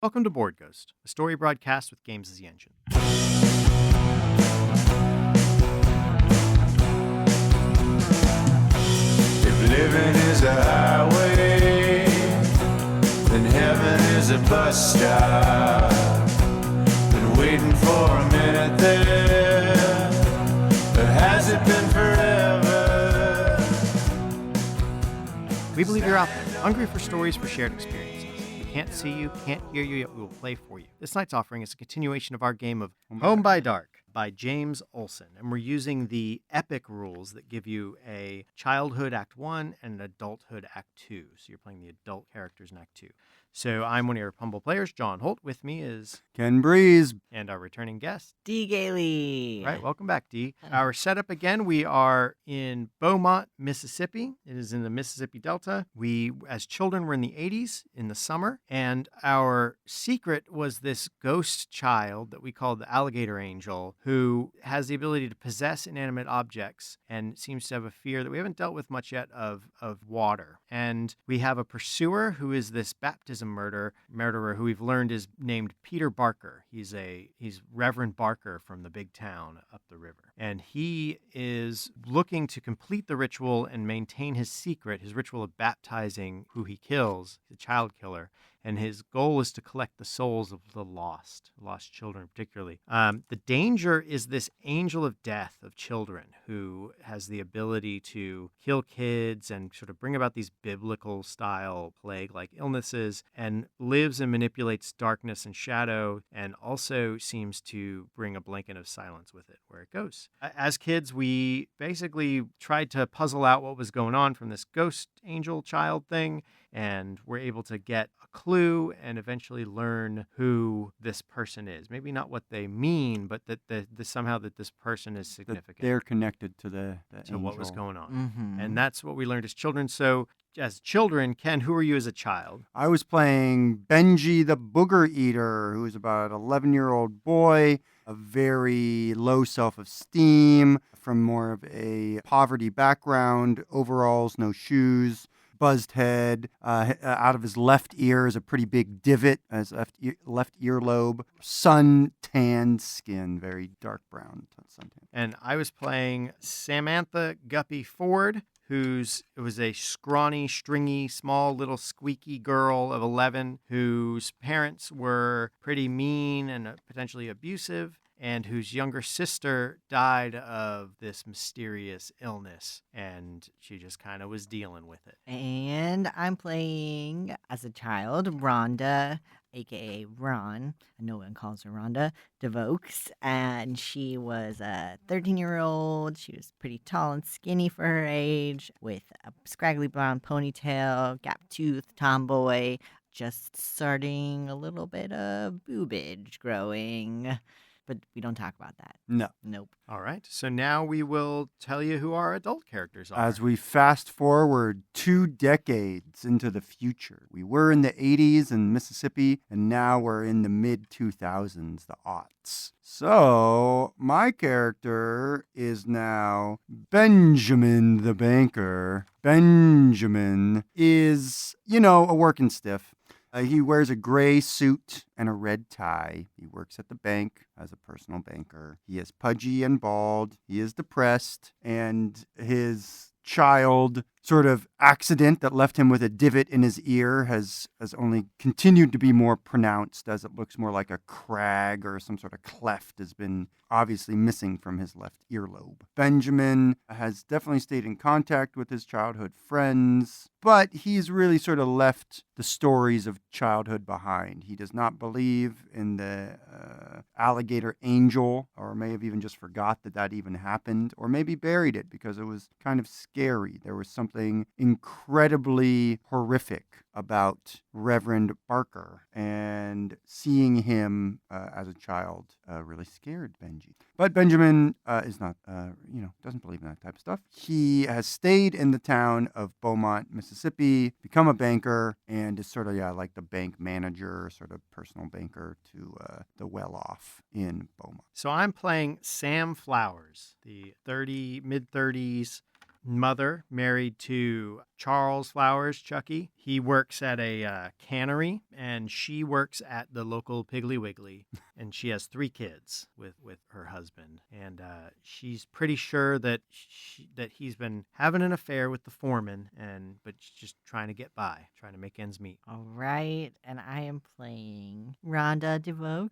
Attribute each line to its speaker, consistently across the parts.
Speaker 1: Welcome to Board Ghost, a story broadcast with games as the engine.
Speaker 2: If living is a highway, then heaven is a bus stop. Been waiting for a minute there, or has it been forever?
Speaker 1: We believe you're out there, hungry for stories for shared experiences. We can't see you, can't hear you, yet we will play for you. This night's offering is a continuation of our game of Home by Dark by James Olson, and we're using the epic rules that give you a childhood Act 1 and an adulthood Act 2. So you're playing the adult characters in Act 2. So I'm one of your humble players, John Holt. With me is
Speaker 3: Ken Breeze.
Speaker 1: And our returning guest,
Speaker 4: D. Gailey.
Speaker 1: All right, welcome back, Dee. Our setup again, we are in Beaumont, Mississippi. It is in the Mississippi Delta. We, as children, were in the 80s in the summer, and our secret was this ghost child that we called the Alligator Angel, who has the ability to possess inanimate objects and seems to have a fear that we haven't dealt with much yet of water. And we have a pursuer who is this baptism murderer who we've learned is named Peter Barker. He's Reverend Barker from the big town up the river. And he is looking to complete the ritual and maintain his secret, his ritual of baptizing who he kills, the child killer. And his goal is to collect the souls of the lost children particularly. The danger is this angel of death of children who has the ability to kill kids and sort of bring about these biblical style plague-like illnesses, and lives and manipulates darkness and shadow, and also seems to bring a blanket of silence with it where it goes. As kids, we basically tried to puzzle out what was going on from this ghost angel child thing, and we're able to get a clue and eventually learn who this person is. Maybe not what they mean, but that somehow that this person is significant.
Speaker 3: That they're connected to the
Speaker 1: to what was
Speaker 3: angel.
Speaker 1: going on.
Speaker 4: Mm-hmm.
Speaker 1: And that's what we learned as children. So as children, Ken, who were you as a child?
Speaker 3: I was playing Benji the Booger Eater, who is about an 11-year-old boy, a very low self-esteem, from more of a poverty background, overalls, no shoes, buzzed head. Out of his left ear is a pretty big divot, his left earlobe, sun-tanned skin, very dark brown suntan.
Speaker 1: And I was playing Samantha Guppy Ford, who was a scrawny, stringy, small, little squeaky girl of 11 whose parents were pretty mean and potentially abusive, and whose younger sister died of this mysterious illness, and she just kind of was dealing with it.
Speaker 4: And I'm playing as a child, Rhonda, aka Ron. No one calls her Rhonda DeVokes. And she was a 13-year-old. She was pretty tall and skinny for her age, with a scraggly blonde ponytail, gap-toothed tomboy, just starting a little bit of boobage growing. But we don't talk about that.
Speaker 3: No.
Speaker 4: Nope.
Speaker 1: All right, so now we will tell you who our adult characters are.
Speaker 3: As we fast forward 2 decades into the future, we were in the 80s in Mississippi, and now we're in the mid-2000s, the aughts. So my character is now Benjamin the banker. Benjamin is, a working stiff. He wears a gray suit and a red tie. He works at the bank as a personal banker. He is pudgy and bald. He is depressed, and his child sort of accident that left him with a divot in his ear has only continued to be more pronounced, as it looks more like a crag or some sort of cleft has been obviously missing from his left earlobe. Benjamin has definitely stayed in contact with his childhood friends, but he's really sort of left the stories of childhood behind. He does not believe in the alligator angel, or may have even just forgot that even happened, or maybe buried it because it was kind of scary. There was something incredibly horrific about Reverend Barker, and seeing him as a child really scared Benji. But Benjamin is not, doesn't believe in that type of stuff. He has stayed in the town of Beaumont, Mississippi, become a banker, and is sort of, like the bank manager, sort of personal banker to the well-off in Beaumont.
Speaker 1: So I'm playing Sam Flowers, the mid-30s, mother married to Charles Flowers, Chucky. He works at a cannery, and she works at the local Piggly Wiggly. And she has 3 kids with her husband. And she's pretty sure that that he's been having an affair with the foreman, but she's just trying to get by, trying to make ends meet.
Speaker 4: All right, and I am playing Rhonda DeVox.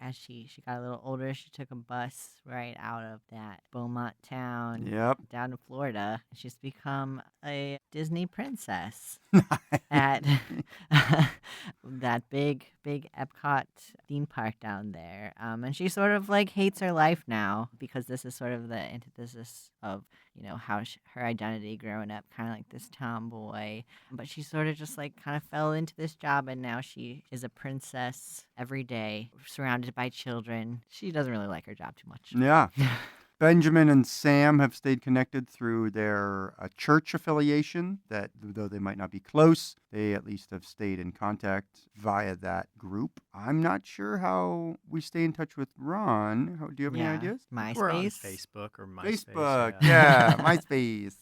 Speaker 4: As she got a little older, she took a bus right out of that Beaumont town
Speaker 3: Yep.
Speaker 4: down to Florida. She's become a Disney princess at that big Epcot theme park down there. And she sort of like hates her life now because this is sort of the antithesis of, how her identity growing up, kind of like this tomboy. But she sort of just like kind of fell into this job, and now she is a princess every day, surrounded by children. She doesn't really like her job too much.
Speaker 3: Yeah. Benjamin and Sam have stayed connected through their church affiliation, that though they might not be close, they at least have stayed in contact via that group. I'm not sure how we stay in touch with Ron. Do you have any ideas?
Speaker 4: MySpace.
Speaker 1: We're on Facebook or MySpace.
Speaker 3: Facebook, yeah, MySpace.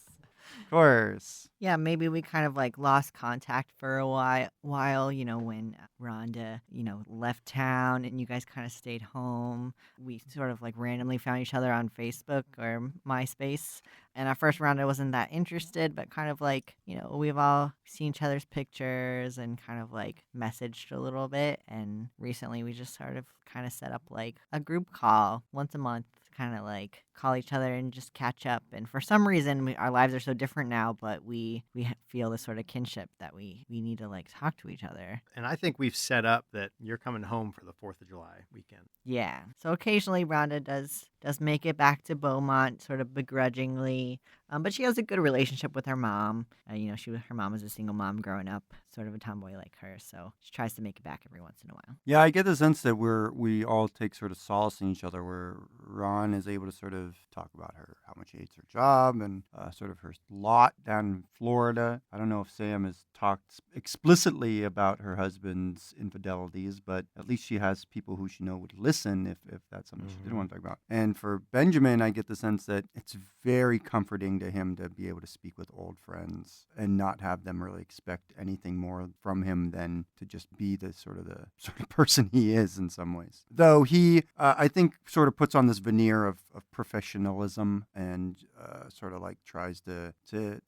Speaker 3: Of course.
Speaker 4: Yeah, maybe we kind of like lost contact for a while, when Rhonda, left town and you guys kind of stayed home. We sort of like randomly found each other on Facebook or MySpace. And at first, Rhonda wasn't that interested, but kind of like, we've all seen each other's pictures and kind of like messaged a little bit. And recently we just sort of kind of set up like a group call once a month, kind of like call each other and just catch up. And for some reason, our lives are so different now, but we feel this sort of kinship that we need to like talk to each other.
Speaker 1: And I think we've set up that you're coming home for the 4th of July weekend.
Speaker 4: Yeah. So occasionally Rhonda does make it back to Beaumont, sort of begrudgingly. But she has a good relationship with her mom. Her mom was a single mom growing up, sort of a tomboy like her. So she tries to make it back every once in a while.
Speaker 3: Yeah, I get the sense that we all take sort of solace in each other, where Ron is able to sort of talk about how much she hates her job and sort of her lot down in Florida. I don't know if Sam has talked explicitly about her husband's infidelities, but at least she has people who she would listen if that's something she didn't want to talk about. And for Benjamin, I get the sense that it's very comforting to him to be able to speak with old friends and not have them really expect anything more from him than to just be the sort of person he is in some ways. Though he, I think, sort of puts on this veneer of professionalism and sort of like tries to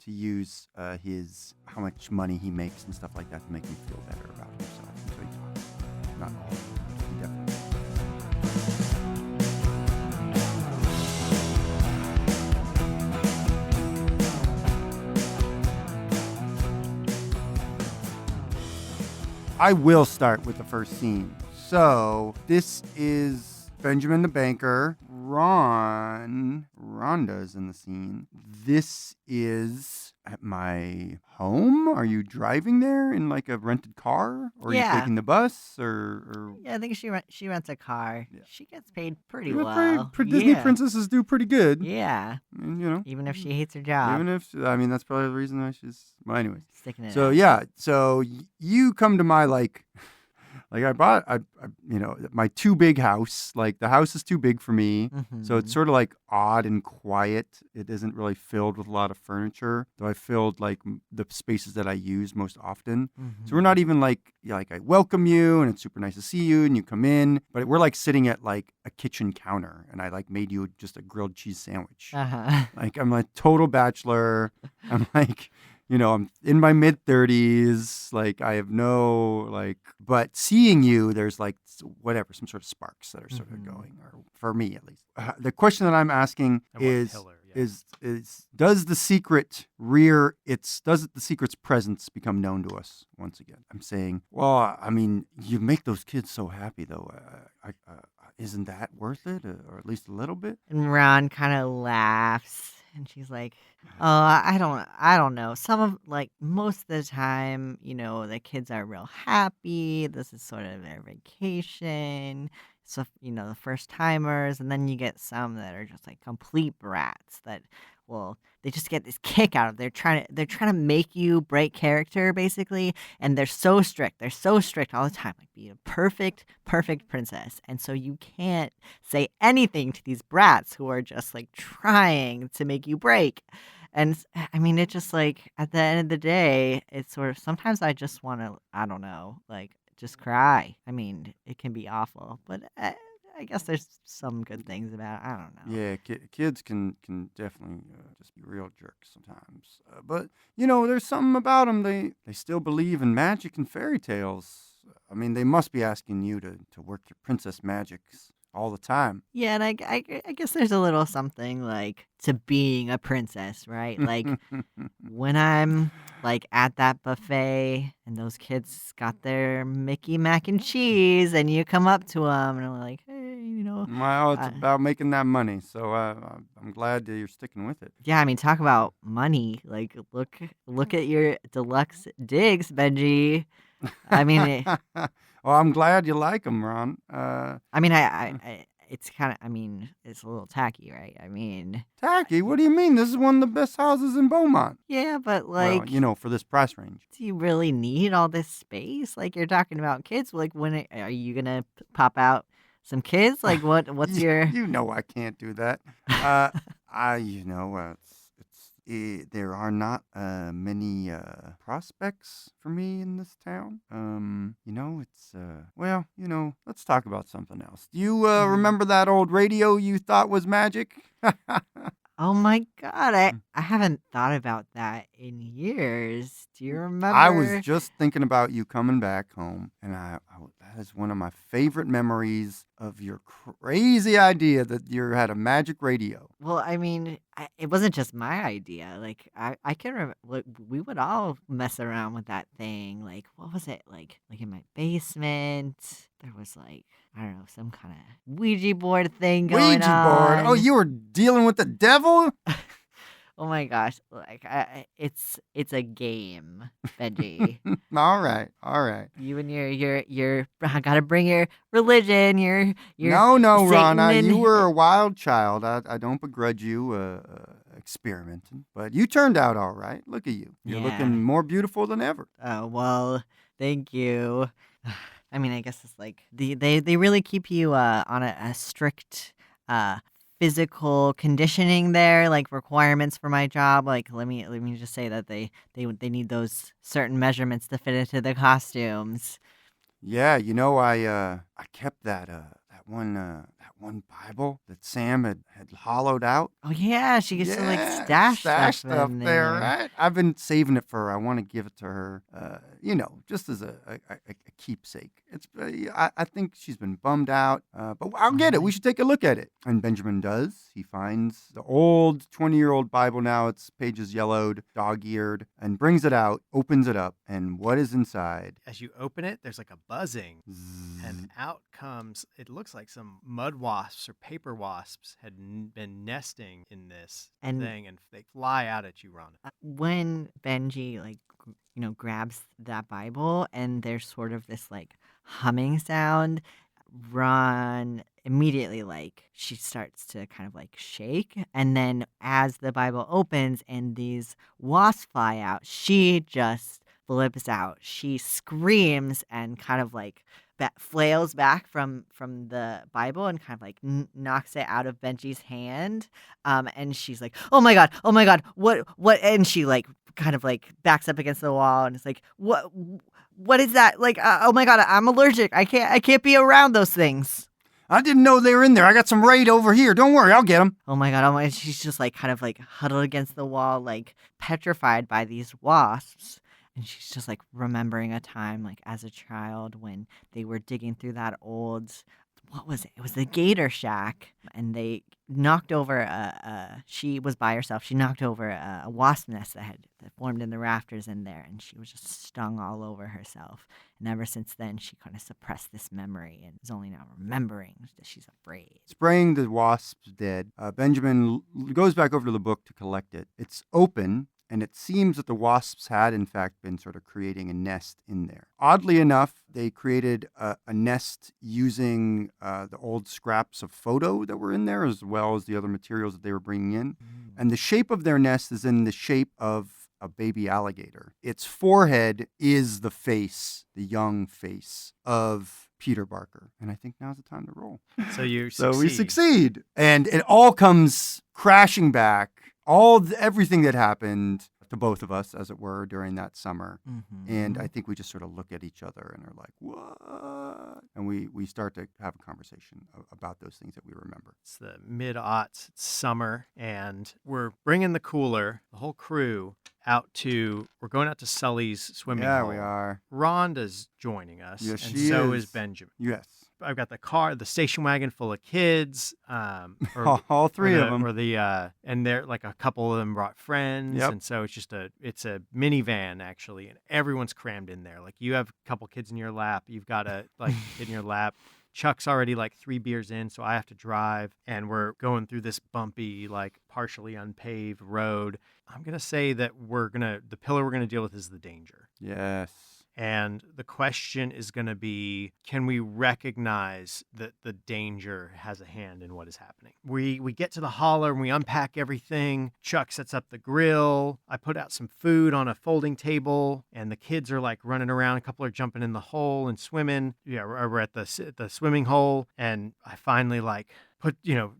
Speaker 3: use his how much money he makes and stuff like that to make him feel better about himself. And so he talks. Not all. He definitely. I will start with the first scene. So this is Benjamin the banker. Rhonda's in the scene. This is at my home. Are you driving there in like a rented car, or are you taking the bus, or?
Speaker 4: Yeah, I think she rents a car. Yeah. She gets paid pretty
Speaker 3: well.
Speaker 4: Disney
Speaker 3: princesses do pretty good.
Speaker 4: Yeah.
Speaker 3: And,
Speaker 4: even if she hates her job.
Speaker 3: Even if, that's probably the reason why she's. Well, anyways.
Speaker 4: Sticking it.
Speaker 3: So
Speaker 4: out.
Speaker 3: yeah. So you come to my like I bought my too big house. Like the house is too big for me.
Speaker 4: Mm-hmm.
Speaker 3: So it's sort of like odd and quiet. It isn't really filled with a lot of furniture. Though I filled like the spaces that I use most often.
Speaker 4: Mm-hmm.
Speaker 3: So we're not even like I welcome you and it's super nice to see you and you come in, but we're like sitting at like a kitchen counter and I like made you just a grilled cheese sandwich.
Speaker 4: Uh-huh.
Speaker 3: Like I'm a total bachelor. I'm like, I'm in my mid-30s. Like, I have but seeing you, there's like, whatever, some sort of sparks that are sort of going, or for me at least. The question that I'm asking is does the secret's presence become known to us once again? I'm saying, well, I mean, you make those kids so happy, though. Isn't that worth it, or at least a little bit?
Speaker 4: And Ron kind of laughs. And she's like, "Oh, I don't know. Most of the time, the kids are real happy. This is sort of their vacation. So, the first timers, and then you get some that are just like complete brats that, well, they just get this kick out of. They're trying to make you break character basically, and they're so strict. They're so strict all the time. Like, be a perfect princess, and so you can't say anything to these brats who are just like trying to make you break. And I mean, it just like at the end of the day, it's sort of sometimes I just want to, I don't know, like just cry. I mean, it can be awful, but I guess there's some good things about it. I don't know.
Speaker 3: Yeah, kids can definitely just be real jerks sometimes. But there's something about them. They still believe in magic and fairy tales. I mean, they must be asking you to work your princess magics all the time.
Speaker 4: Yeah, and I guess there's a little something like to being a princess, right? Like when I'm like at that buffet and those kids got their Mickey mac and cheese, and you come up to them and I'm like, hey,
Speaker 3: Well, it's
Speaker 4: uh,
Speaker 3: about making that money, so I'm glad that you're sticking with it.
Speaker 4: yeah. I mean, talk about money. Like, look at your deluxe digs, Benji. I mean,
Speaker 3: Well, I'm glad you like them, Ron.
Speaker 4: I mean, it's kind of. I mean, it's a little tacky, right? I mean,
Speaker 3: Tacky? What do you mean? This is one of the best houses in Beaumont.
Speaker 4: yeah, but
Speaker 3: Well,
Speaker 4: like.
Speaker 3: for this price range.
Speaker 4: Do you really need all this space? Like you're talking about kids. Like when are you gonna pop out some kids? Like what's your?
Speaker 3: You know I can't do that. There are not many prospects for me in this town. Let's talk about something else. Do you remember that old radio you thought was magic?
Speaker 4: Oh my god, I haven't thought about that in years. Do you remember?
Speaker 3: I was just thinking about you coming back home, and that is one of my favorite memories of your crazy idea that you had a magic radio.
Speaker 4: Well, I mean, it wasn't just my idea. Like I can remember, like, we would all mess around with that thing. Like what was it like in my basement? There was like I don't know some kind of Ouija board thing going
Speaker 3: Ouija
Speaker 4: on.
Speaker 3: board? Oh, you were dealing with the devil?
Speaker 4: Oh my gosh! Like it's a game, Benji.
Speaker 3: All right.
Speaker 4: You and your gotta bring your religion. Your
Speaker 3: No,
Speaker 4: Satan
Speaker 3: Rana,
Speaker 4: and-
Speaker 3: you were a wild child. I don't begrudge you experimenting, but you turned out all right. Look at you. You're
Speaker 4: Yeah.
Speaker 3: looking more beautiful than ever.
Speaker 4: Oh well, thank you. I mean, I guess it's like they really keep you on a strict physical conditioning there, like requirements for my job. Like let me just say that they need those certain measurements to fit into the costumes.
Speaker 3: Yeah, I kept that one Bible that Sam had hollowed out.
Speaker 4: Oh yeah, she gets to like stash stuff in
Speaker 3: there, right? I've been saving it for her. I want to give it to her, just as a keepsake. It's I think she's been bummed out, but I'll get it. We should take a look at it. And Benjamin does. He finds the old 20-year-old Bible now. Its pages yellowed, dog-eared, and brings it out, opens it up, and what is inside?
Speaker 1: As you open it, there's like a buzzing, and out comes, it looks like some mud wasps or paper wasps had been nesting in this thing, and they fly out at you, Rhonda.
Speaker 4: When Benji grabs that Bible and there's sort of this like humming sound, Ron immediately like she starts to kind of like shake, and then as the Bible opens and these wasps fly out, she just flips out. She screams and kind of like flails back from the Bible and kind of like knocks it out of Benji's hand. And she's like, oh my god, what? And she like kind of like backs up against the wall and it's like, what is that? Like, oh my god, I'm allergic. I can't be around those things.
Speaker 3: I didn't know they were in there. I got some raid over here. Don't worry, I'll get them.
Speaker 4: Oh my god, she's just like kind of like huddled against the wall, like petrified by these wasps. And she's just like remembering a time like as a child when they were digging through that old, what was it? It was the Gator Shack, and they knocked over she was by herself. She knocked over a wasp nest that formed in the rafters in there, and she was just stung all over herself. And ever since then, she kind of suppressed this memory and is only now remembering that she's afraid.
Speaker 3: Spraying the wasps dead, Benjamin goes back over to the book to collect it. It's open, and it seems that the wasps had, in fact, been sort of creating a nest in there. Oddly enough, they created a nest using the old scraps of photo that were in there, as well as the other materials that they were bringing in. And the shape of their nest is in the shape of a baby alligator. Its forehead is the face, the young face of Peter Barker. And I think now's the time to roll.
Speaker 1: So you
Speaker 3: So
Speaker 1: succeed.
Speaker 3: we succeed. And it all comes crashing back everything that happened to both of us, as it were, during that summer.
Speaker 4: Mm-hmm.
Speaker 3: And I think we just sort of look at each other and are like, what? And we start to have a conversation about those things that we remember.
Speaker 1: It's the mid-aughts, it's summer, and we're bringing the cooler, the whole crew, we're going out to Sully's swimming hole.
Speaker 3: Yeah, we are.
Speaker 1: Rhonda's joining us,
Speaker 3: Yes,
Speaker 1: and
Speaker 3: she
Speaker 1: so
Speaker 3: is.
Speaker 1: is Benjamin.
Speaker 3: Yes.
Speaker 1: I've got the station wagon full of kids,
Speaker 3: All three of them.
Speaker 1: And they're like a couple of them brought friends,
Speaker 3: Yep.
Speaker 1: and so it's a minivan actually, and everyone's crammed in there. Like you have a couple kids in your lap, you've got a kid in your lap. Chuck's already like 3 beers in, so I have to drive, and we're going through this bumpy, like partially unpaved road. I'm gonna say that the pillar we're gonna deal with is the danger.
Speaker 3: Yes.
Speaker 1: And the question is going to be, can we recognize that the danger has a hand in what is happening? We get to the holler and we unpack everything. Chuck sets up the grill. I put out some food on a folding table, and the kids are like running around. A couple are jumping in the hole and swimming. Yeah, we're at the swimming hole, and I finally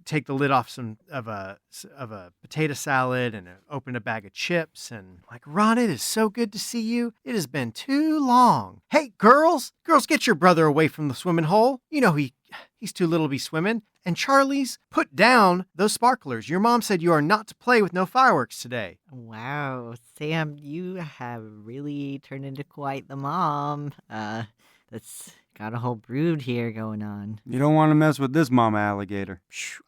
Speaker 1: take the lid off of a potato salad and open a bag of chips, and like, Ron, it is so good to see you. It has been too long. Hey, girls, get your brother away from the swimming hole. You know he's too little to be swimming. And Charlie's, put down those sparklers. Your mom said you are not to play with no fireworks today.
Speaker 4: Wow, Sam, you have really turned into quite the mom. That's got a whole brood here going on.
Speaker 3: You don't want to mess with this mama alligator.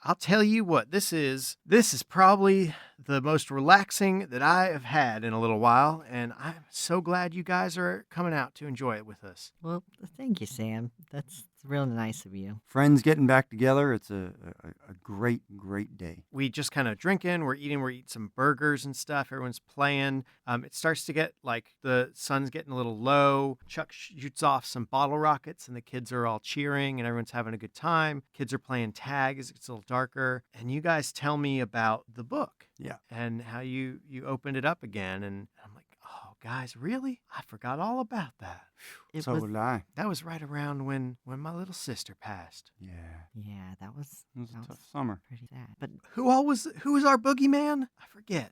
Speaker 1: I'll tell you what, this is probably the most relaxing that I have had in a little while, and I'm so glad you guys are coming out to enjoy it with us.
Speaker 4: Well, thank you, Sam. That's real nice of you.
Speaker 3: Friends getting back together, it's a great, great day.
Speaker 1: We just kind of drinking, we're eating some burgers and stuff. Everyone's playing. It starts to get like the sun's getting a little low. Chuck shoots off some bottle rockets, and the kids are all cheering, and everyone's having a good time. Kids are playing tag as it gets a little darker. And you guys tell me about the book.
Speaker 3: Yeah.
Speaker 1: And how you opened it up again. And I'm like, oh, guys, really? I forgot all about that.
Speaker 3: So did I.
Speaker 1: That was right around when my little sister passed.
Speaker 4: Yeah, that was
Speaker 3: It was a tough summer.
Speaker 4: pretty sad. But
Speaker 1: Who was our boogeyman? I forget.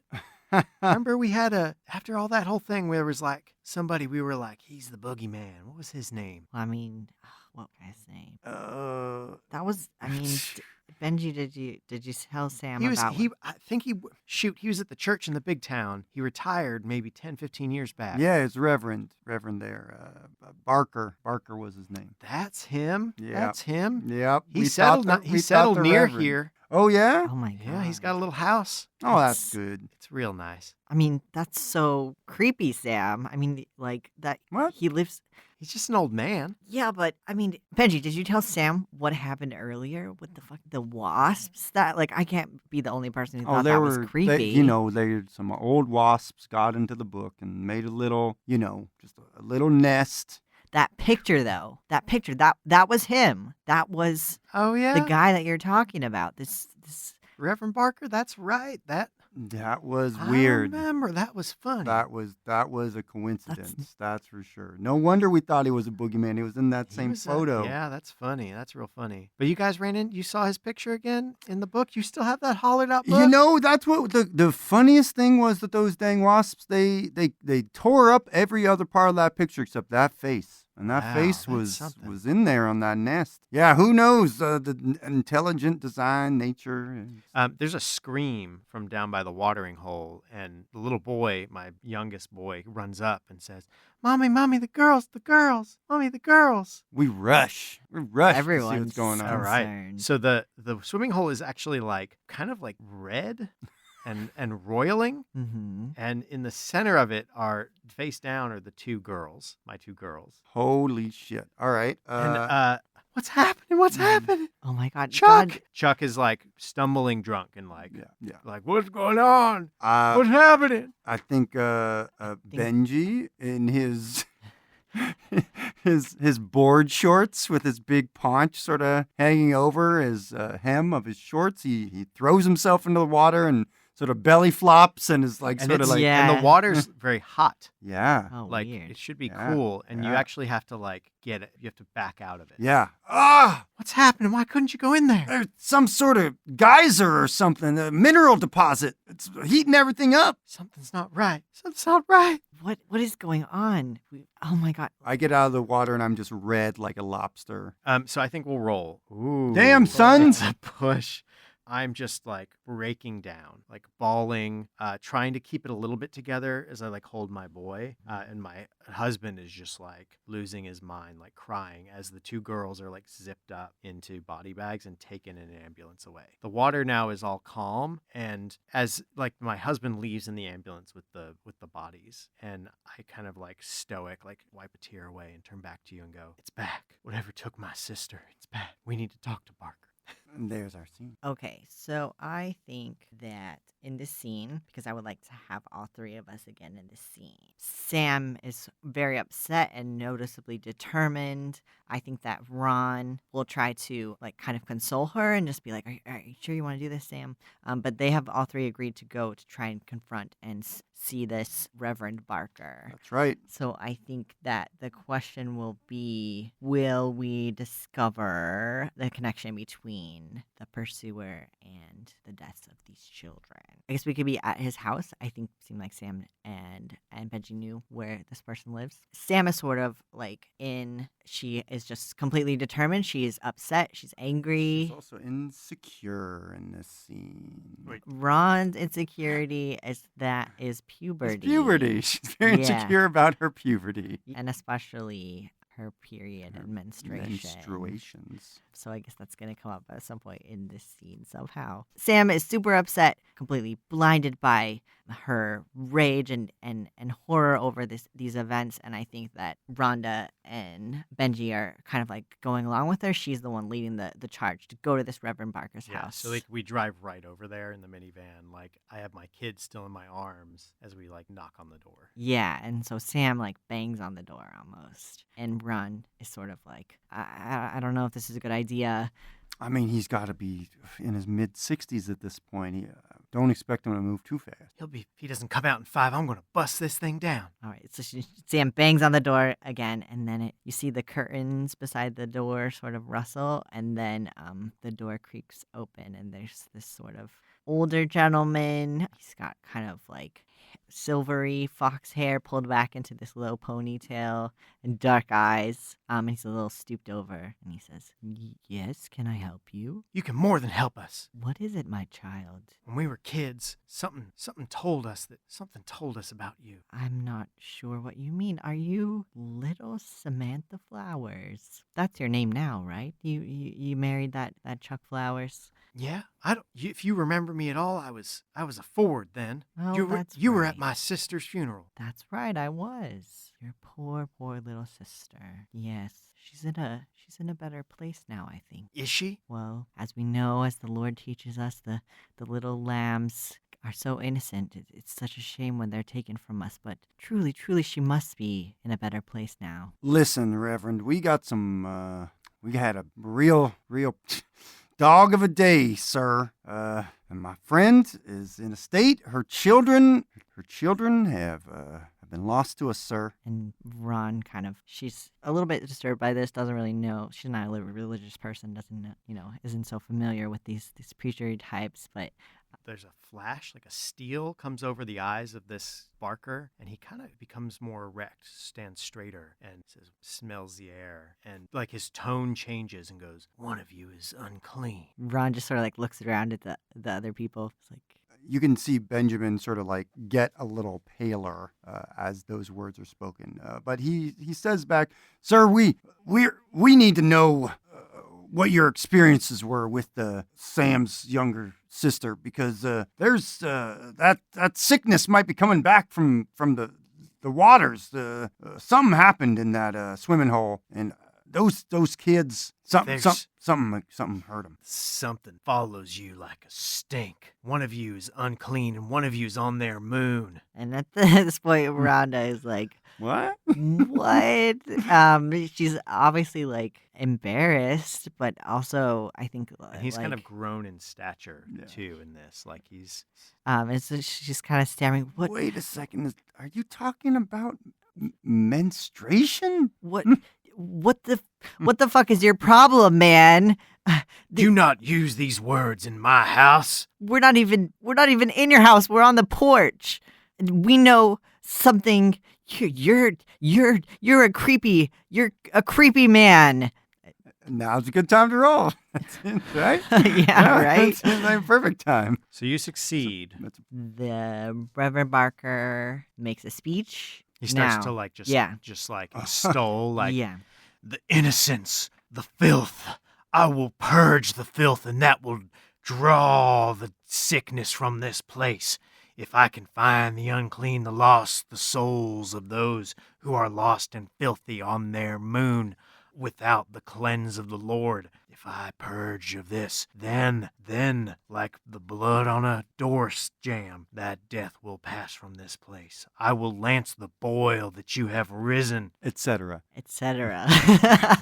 Speaker 1: Remember we had after all that whole thing, there was like somebody, we were like, he's the boogeyman. What was his name?
Speaker 4: I mean, what was his name?
Speaker 3: Uh,
Speaker 4: That was, I mean, Benji, did you tell Sam
Speaker 1: He was
Speaker 4: about?
Speaker 1: he was at the church in the big town. He retired maybe 10, 15 years back.
Speaker 3: yeah, it's Reverend there. Barker. Barker was his name.
Speaker 1: That's him.
Speaker 3: Yeah.
Speaker 1: That's him.
Speaker 3: Yep.
Speaker 1: He
Speaker 3: we
Speaker 1: settled.
Speaker 3: thought
Speaker 1: He
Speaker 3: we thought
Speaker 1: settled
Speaker 3: the
Speaker 1: near
Speaker 3: Reverend.
Speaker 1: here.
Speaker 3: Oh yeah.
Speaker 4: Oh my god.
Speaker 1: Yeah, he's got a little house.
Speaker 3: Oh, that's
Speaker 4: That's-
Speaker 3: good.
Speaker 1: It's real nice.
Speaker 4: I mean, that's so creepy, Sam. I mean, like that.
Speaker 3: What?
Speaker 4: He lives.
Speaker 1: He's just an old man.
Speaker 4: Yeah, but I mean, Benji, did you tell Sam what happened earlier with the wasps? That like I can't be the only person who thought
Speaker 3: there
Speaker 4: that
Speaker 3: were,
Speaker 4: was creepy.
Speaker 3: some old wasps got into the book and made a little, just a little nest.
Speaker 4: That picture though, that was him. That was
Speaker 1: Oh yeah,
Speaker 4: the guy that you're talking about. This
Speaker 1: Reverend Barker. That's right.
Speaker 3: That was
Speaker 1: I
Speaker 3: weird.
Speaker 1: remember that was funny.
Speaker 3: That was a coincidence. That's for sure. No wonder we thought he was a boogeyman. He was in that
Speaker 1: He
Speaker 3: same
Speaker 1: was
Speaker 3: photo.
Speaker 1: yeah, that's funny. That's real funny. But you guys you saw his picture again in the book. You still have that hollowed out book.
Speaker 3: That's what the funniest thing was, that those dang wasps, they tore up every other part of that picture except that face. And that
Speaker 1: Wow,
Speaker 3: face
Speaker 1: that's something.
Speaker 3: was in there on that nest. Yeah, who knows? The intelligent design, nature.
Speaker 1: There's a scream from down by the watering hole, and the little boy, my youngest boy, runs up and says, "Mommy, the girls, mommy, the girls."
Speaker 3: We rush to see
Speaker 4: everyone's
Speaker 3: what's going on.
Speaker 1: All right.
Speaker 4: concerned.
Speaker 1: So the swimming hole is actually like kind of like red and roiling,
Speaker 4: Mm-hmm.
Speaker 1: and in the center of it are face down are the my two girls.
Speaker 3: Holy shit! All right.
Speaker 1: And what's happening? What's happening?
Speaker 4: Oh my God,
Speaker 1: Chuck!
Speaker 4: God.
Speaker 1: Chuck is like stumbling drunk and like,
Speaker 3: yeah.
Speaker 1: like, what's going on?
Speaker 3: Uh,
Speaker 1: What's happening?
Speaker 3: I think Benji in his his board shorts with his big paunch sort of hanging over his hem of his shorts. He throws himself into the water and sort of belly flops and is like
Speaker 1: And
Speaker 3: sort of
Speaker 1: it's-
Speaker 3: like
Speaker 4: Yeah.
Speaker 1: and the water's very hot.
Speaker 3: yeah.
Speaker 4: Oh,
Speaker 1: Like
Speaker 4: weird.
Speaker 1: it should be
Speaker 3: Yeah,
Speaker 1: cool, and you
Speaker 3: yeah.
Speaker 1: actually have to like get it. You have to back out of it.
Speaker 3: Yeah. Ah,
Speaker 1: What's happening? Why couldn't you go in there?
Speaker 3: there's some sort of geyser or something, a mineral deposit. It's heating everything up.
Speaker 1: Something's not right. Something's not right.
Speaker 4: What is going on? Oh my god.
Speaker 3: I get out of the water and I'm just red like a lobster.
Speaker 1: So I think we'll roll. Ooh,
Speaker 3: Damn, son.
Speaker 1: It's a push. I'm just like breaking down, like bawling, trying to keep it a little bit together as I like hold my boy. And my husband is just like losing his mind, like crying as the two girls are like zipped up into body bags and taken in an ambulance away. The water now is all calm. And as like my husband leaves in the ambulance with the bodies, and I kind of like stoic, like wipe a tear away and turn back to you and go, "It's back. Whatever took my sister, it's back. We need to talk to Barker."
Speaker 3: And there's our scene.
Speaker 4: Okay, so I think that in this scene, because I would like to have all three of us again in this scene, Sam is very upset and noticeably determined. I think that Ron will try to like kind of console her and just be like, are you sure you want to do this, Sam? But they have all three agreed to go to try and confront and see this Reverend Barker.
Speaker 3: That's right.
Speaker 4: So I think that the question will be, will we discover the connection between the pursuer and the deaths of these children? I guess we could be at his house. I think it seemed like Sam and Benji knew where this person lives. Sam is sort of like she is just completely determined. She is upset. She's angry.
Speaker 3: She's also insecure in this scene.
Speaker 1: Wait.
Speaker 4: Ron's insecurity is puberty.
Speaker 3: It's puberty. She's very
Speaker 4: Yeah.
Speaker 3: insecure about her puberty.
Speaker 4: And especially her period and menstruation.
Speaker 3: Menstruations.
Speaker 4: So I guess that's going to come up at some point in this scene somehow. Sam is super upset, completely blinded by her rage and horror over these events. And I think that Rhonda and Benji are kind of like going along with her. She's the one leading the charge to go to this Reverend Barker's house.
Speaker 1: So like we drive right over there in the minivan. Like I have my kid still in my arms as we like knock on the door.
Speaker 4: Yeah, and so Sam like bangs on the door almost. And Ron is sort of like, I don't know if this is a good idea.
Speaker 3: I mean, he's got to be in his mid-60s at this point. Don't expect him to move too fast.
Speaker 1: If he doesn't come out in 5, I'm gonna bust this thing down.
Speaker 4: All right, so Sam bangs on the door again, and then you see the curtains beside the door sort of rustle, and then the door creaks open, and there's this sort of older gentleman. He's got kind of like silvery fox hair pulled back into this low ponytail and dark eyes. And he's a little stooped over, and he says, "Yes, can I help you?
Speaker 1: You can more than help us.
Speaker 4: What is it, my child?"
Speaker 1: When we were kids, something told us about you.
Speaker 4: I'm not sure what you mean. Are you little Samantha Flowers? That's your name now, right? You married that Chuck Flowers?
Speaker 1: Yeah, if you remember me at all, I was a Ford then.
Speaker 4: Oh,
Speaker 1: you were at
Speaker 4: right.
Speaker 1: my sister's funeral.
Speaker 4: That's right, I was. Your poor little sister. Yes, she's in a better place now, I think.
Speaker 1: Is she?
Speaker 4: Well, as we know, as the Lord teaches us, the little lambs are so innocent. It's such a shame when they're taken from us, but truly, she must be in a better place now.
Speaker 3: Listen, Reverend, we got some, we had a real dog of a day, sir. And my friend is in a state. Her children have been lost to us, sir.
Speaker 4: And Ron she's a little bit disturbed by this, doesn't really know. She's not a religious person, doesn't know, isn't so familiar with these preacher types, but
Speaker 1: There's a flash, like a steel comes over the eyes of this Barker, and he kind of becomes more erect, stands straighter, and smells the air. And like his tone changes and goes, "One of you is unclean."
Speaker 4: Ron just sort of like looks around at the other people. It's like,
Speaker 3: You can see Benjamin sort of like get a little paler as those words are spoken. But he says back, "Sir, we need to know what your experiences were with Sam's younger sister, because there's that sickness might be coming back from the waters. Something happened in that swimming hole, and those kids, something hurt them.
Speaker 1: Something follows you like a stink. One of you is unclean, and one of you is on their moon.
Speaker 4: and at this point, Rhonda is like,
Speaker 3: What?
Speaker 4: What? She's obviously like embarrassed, but also I think
Speaker 1: And he's kind of
Speaker 4: like
Speaker 1: grown in stature
Speaker 3: Yeah.
Speaker 1: too in this. Like he's
Speaker 4: she's kind of stammering. What?
Speaker 3: Wait a second. Are you talking about menstruation?
Speaker 4: What? What the fuck is your problem, man?
Speaker 1: do not use these words in my house.
Speaker 4: We're not even in your house. We're on the porch. We know something. You're a creepy man.
Speaker 3: Now's a good time to roll. That's it, right?
Speaker 4: Yeah, right.
Speaker 3: It's like perfect time.
Speaker 1: So you succeed.
Speaker 3: That's
Speaker 4: The Reverend Barker makes a speech.
Speaker 1: He starts
Speaker 4: now.
Speaker 1: to like just
Speaker 4: Yeah.
Speaker 1: like extol like
Speaker 4: Yeah.
Speaker 1: the innocence, the filth. I will purge the filth, and that will draw the sickness from this place. If I can find the unclean, the lost, the souls of those who are lost and filthy on their moon, without the cleanse of the Lord, if I purge of this, then, like the blood on a door jamb, that death will pass from this place. I will lance the boil that you have risen.
Speaker 3: etc.
Speaker 4: Etc.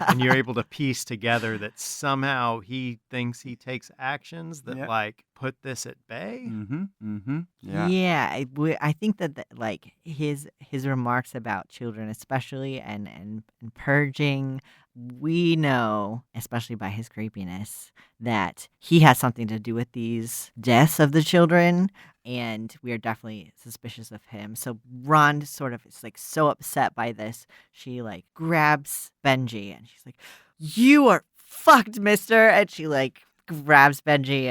Speaker 1: And you're able to piece together that somehow he thinks he takes actions that
Speaker 3: Yeah.
Speaker 1: like put this at bay.
Speaker 3: Mm-hmm. Mm-hmm. Yeah.
Speaker 4: Yeah, I think that like his remarks about children, especially and purging, we know, especially by his creepiness, that he has something to do with these deaths of the children, and we are definitely suspicious of him. So Ron sort of is like so upset by this, she like grabs Benji and she's like, "You are fucked, mister," and she like grabs Benji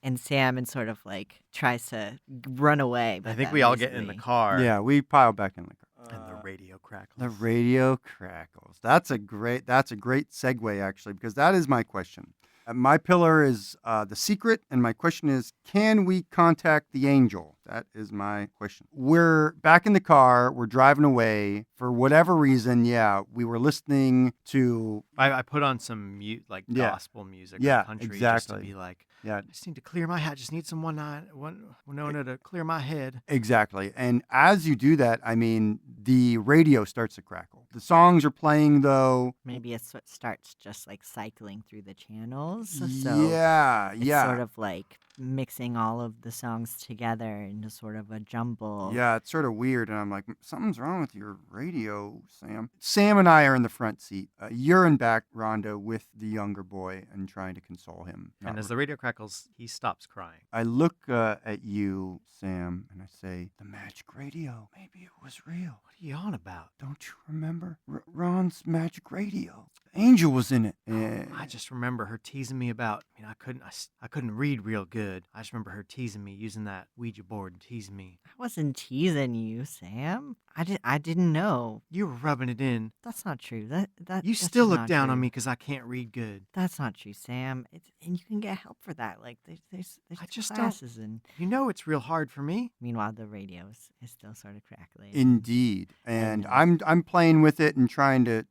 Speaker 4: and Sam and sort of like tries to run away.
Speaker 1: I
Speaker 4: but
Speaker 1: think
Speaker 4: then
Speaker 1: we all get in the
Speaker 4: basically-
Speaker 1: car.
Speaker 3: Yeah, we pile back in the car.
Speaker 1: And the radio crackles.
Speaker 3: The radio crackles. That's a great segue, actually, because that is my question. My pillar is the secret, and my question is, can we contact the angel? That is my question. We're back in the car. We're driving away. For whatever reason, yeah, we were listening to...
Speaker 1: I put on some
Speaker 3: Yeah.
Speaker 1: gospel music,
Speaker 3: Yeah,
Speaker 1: or country, just
Speaker 3: exactly.
Speaker 1: to be like,
Speaker 3: Yeah,
Speaker 1: I just need to clear my head. I just need some Winona to clear my head.
Speaker 3: exactly. And as you do that, I mean, the radio starts to crackle. The songs are playing, though.
Speaker 4: Maybe it starts just like cycling through the channels. So
Speaker 3: Yeah,
Speaker 4: it's
Speaker 3: yeah.
Speaker 4: sort of like mixing all of the songs together into sort of a jumble.
Speaker 3: Yeah, it's sort of weird. And I'm like, something's wrong with your radio, Sam. Sam and I are in the front seat. You're in back, Rhonda, with the younger boy and trying to console him.
Speaker 1: And as the radio crackles, he stops crying.
Speaker 3: I look at you, Sam, and I say, the magic radio. Maybe it was real.
Speaker 1: What are you on about?
Speaker 3: Don't you remember? Ron's magic radio. Angel was in it.
Speaker 1: I just remember her teasing me about. I mean, I couldn't read real good. I just remember her teasing me, using that Ouija board and teasing me.
Speaker 4: I wasn't teasing you, Sam. I didn't know.
Speaker 1: You were rubbing it in.
Speaker 4: That's not true. That
Speaker 1: You
Speaker 4: that's
Speaker 1: still
Speaker 4: just
Speaker 1: look
Speaker 4: not
Speaker 1: down on
Speaker 4: true.
Speaker 1: me because I can't read good.
Speaker 4: That's not true, Sam. And you can get help for that. Like there's
Speaker 1: I just don't-
Speaker 4: classes and
Speaker 1: You know it's real hard for me.
Speaker 4: meanwhile the radio is still sort of crackling.
Speaker 3: Indeed. And
Speaker 4: And,
Speaker 3: I'm playing with it and trying to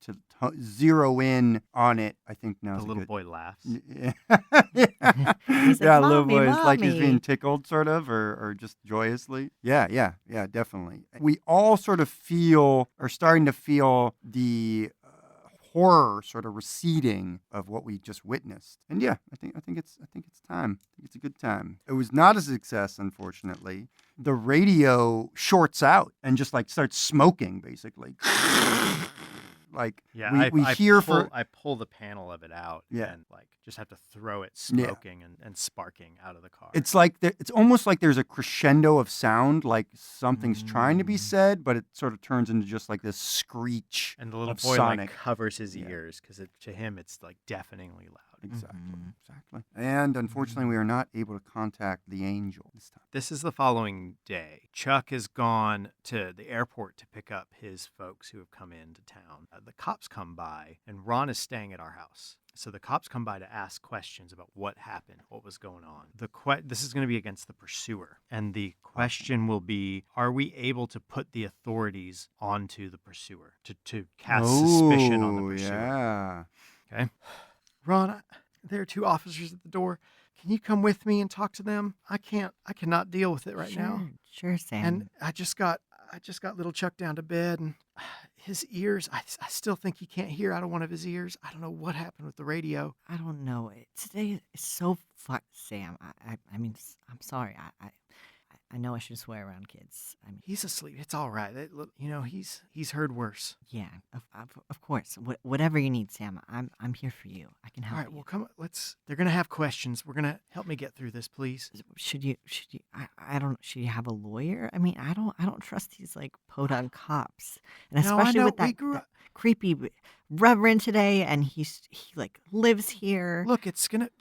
Speaker 3: zero in on it. I think now
Speaker 1: The little boy laughs.
Speaker 3: Yeah,
Speaker 4: He's like,
Speaker 3: yeah, little
Speaker 4: "Mommy,
Speaker 3: boy is like he's
Speaker 4: mommy."
Speaker 3: being tickled, sort of, or just joyously. Yeah, definitely. We all sort of are starting to feel the horror sort of receding of what we just witnessed. And yeah, I think it's time. I think it's a good time. It was not a success, unfortunately. The radio shorts out and just like starts smoking, basically. Like
Speaker 1: Yeah,
Speaker 3: we hear
Speaker 1: I pull the panel of it out.
Speaker 3: Yeah.
Speaker 1: And like just have to throw it
Speaker 3: Yeah.
Speaker 1: smoking and sparking out of the car.
Speaker 3: It's like it's almost like there's a crescendo of sound, like something's trying to be said, but it sort of turns into just like this screech.
Speaker 1: and the little
Speaker 3: of
Speaker 1: boy
Speaker 3: Sonic.
Speaker 1: like covers his
Speaker 3: Yeah.
Speaker 1: ears because to him it's like deafeningly loud.
Speaker 3: Exactly,
Speaker 4: Mhm.
Speaker 3: exactly. And unfortunately, we are not able to contact the angel this time.
Speaker 1: This is the following day. Chuck has gone to the airport to pick up his folks who have come into town. The cops come by, and Ron is staying at our house. So the cops come by to ask questions about what happened, what was going on. This is going to be against the pursuer. And the question will be, are we able to put the authorities onto the pursuer, to cast suspicion on the pursuer?
Speaker 3: Yeah.
Speaker 1: Okay. Ron, there are two officers at the door. Can you come with me and talk to them? I cannot deal with it right now.
Speaker 4: Sure, Sam.
Speaker 1: And I just got I just got little Chuck down to bed, and his ears, I still think he can't hear out of one of his ears. I don't know what happened with the radio.
Speaker 4: I don't know. Today is so fun, Sam. I mean, I'm sorry. I know I should swear around kids. I mean,
Speaker 1: He's asleep. It's all right. He's heard worse.
Speaker 4: yeah, of course. Whatever you need, Sam. I'm here for you. I can
Speaker 1: All
Speaker 4: help
Speaker 1: right,
Speaker 4: you.
Speaker 1: well, come. They're gonna have questions. We're gonna help me get through this, please.
Speaker 4: Should you? I don't. Should you have a lawyer? I mean, I don't trust these like podunk cops, and
Speaker 1: No, I
Speaker 4: especially
Speaker 1: know.
Speaker 4: with
Speaker 1: We
Speaker 4: that,
Speaker 1: grew
Speaker 4: that
Speaker 1: up.
Speaker 4: creepy reverend today, and he like lives here.
Speaker 1: Look,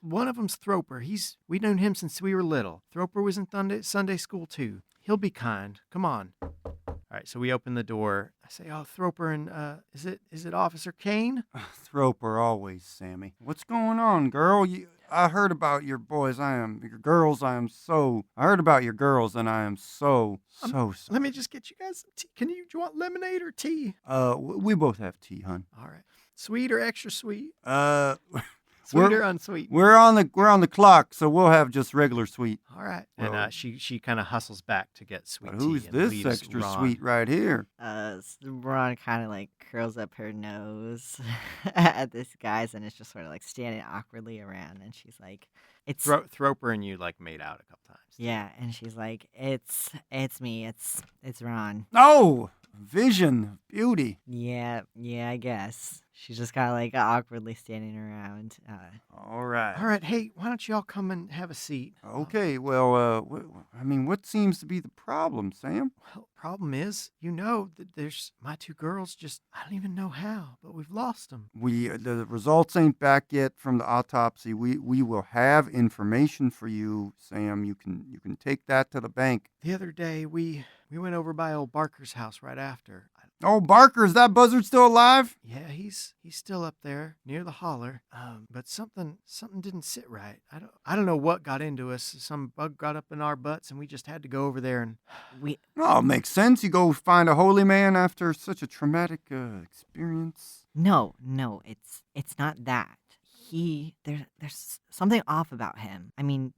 Speaker 1: one of them's Throper. We've known him since we were little. Throper was in Sunday school too. He'll be kind. Come on. All right, so we open the door. I say, "Oh, Throper and is it Officer Kane?"
Speaker 3: Throper always, Sammy. What's going on, girl? I heard about your boys. I heard about your girls, and I am so sorry.
Speaker 1: Let me just get you guys some tea. Do you want lemonade or tea?
Speaker 3: We both have tea, hun.
Speaker 1: All right. Sweet or extra sweet?
Speaker 3: We're-
Speaker 1: Sweet or unsweet?
Speaker 3: We're on the clock, so we'll have just regular sweet.
Speaker 1: All right.
Speaker 3: Well-
Speaker 1: And she kind of hustles back to get sweet
Speaker 3: But
Speaker 1: tea.
Speaker 3: who's
Speaker 1: and
Speaker 3: this
Speaker 1: leaves
Speaker 3: extra
Speaker 1: Ron.
Speaker 3: sweet right here?
Speaker 4: Ron kind of like curls up her nose at this guy's, and it's just sort of like standing awkwardly around, and she's like, "It's
Speaker 1: Throper and you like made out a couple times.
Speaker 4: yeah," and she's like, "It's me, it's Ron."
Speaker 3: Oh, vision, beauty.
Speaker 4: Yeah, I guess. She's just kind of like awkwardly standing around.
Speaker 3: All right.
Speaker 1: All right. Hey, why don't y'all come and have a seat?
Speaker 3: Okay. Well, what seems to be the problem, Sam?
Speaker 1: Well, problem is, that there's my two girls. I don't even know how, but we've lost them.
Speaker 3: The results ain't back yet from the autopsy. We will have information for you, Sam. You can take that to the bank.
Speaker 1: The other day, we went over by old Barker's house right after.
Speaker 3: Oh, Barker, is that buzzard still alive?
Speaker 1: Yeah, he's still up there near the holler. But something didn't sit right. I don't know what got into us. Some bug got up in our butts, and we just had to go over there and.
Speaker 3: Oh, makes sense. You go find a holy man after such a traumatic experience.
Speaker 4: No, it's not that. There's something off about him. I mean,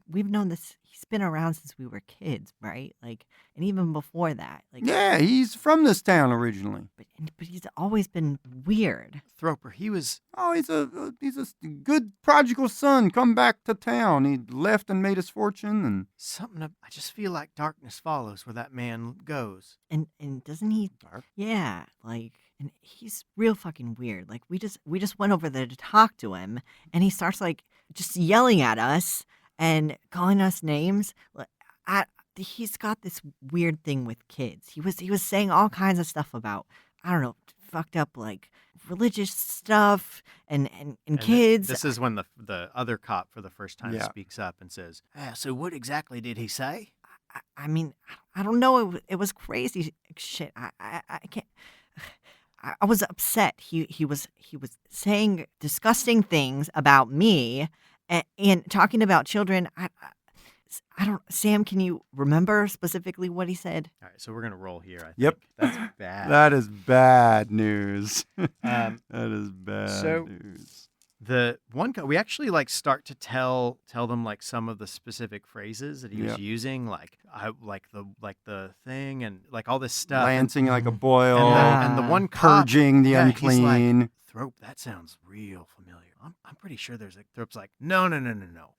Speaker 4: we've known this. He's been around since we were kids, right? Like, and even before that, like,
Speaker 3: Yeah, he's from this town originally.
Speaker 4: but he's always been weird.
Speaker 1: Throper, he was.
Speaker 3: Oh, he's a good prodigal son. Come back to town. He left and made his fortune, and
Speaker 1: I just feel like darkness follows where that man goes.
Speaker 4: And doesn't he?
Speaker 3: Dark?
Speaker 4: Yeah, like, and he's real fucking weird. Like, we just went over there to talk to him, and he starts like just yelling at us and calling us names. He's got this weird thing with kids. He was saying all kinds of stuff about, I don't know, fucked up like religious stuff and kids.
Speaker 1: This is when the other cop for the first time
Speaker 3: Yeah.
Speaker 1: speaks up and says, "So what exactly did he say?"
Speaker 4: I mean, I don't know. It was crazy shit. I can't. I was upset. He was saying disgusting things about me and talking about children. I don't. Sam, can you remember specifically what he said?
Speaker 1: All right, so we're gonna roll here. I think.
Speaker 3: Yep.
Speaker 1: That's bad.
Speaker 3: that is bad news.
Speaker 1: Um,
Speaker 3: that is bad
Speaker 1: so-
Speaker 3: news.
Speaker 1: The one we actually like start to tell them like some of the specific phrases that he was
Speaker 3: Yep.
Speaker 1: using, like the thing and like all this stuff.
Speaker 3: Lancing like a boil,
Speaker 1: And the one cop,
Speaker 3: purging the
Speaker 1: yeah, he's like,
Speaker 3: unclean.
Speaker 1: Thrope, that sounds real familiar. I'm pretty sure there's a Thrope's like, no.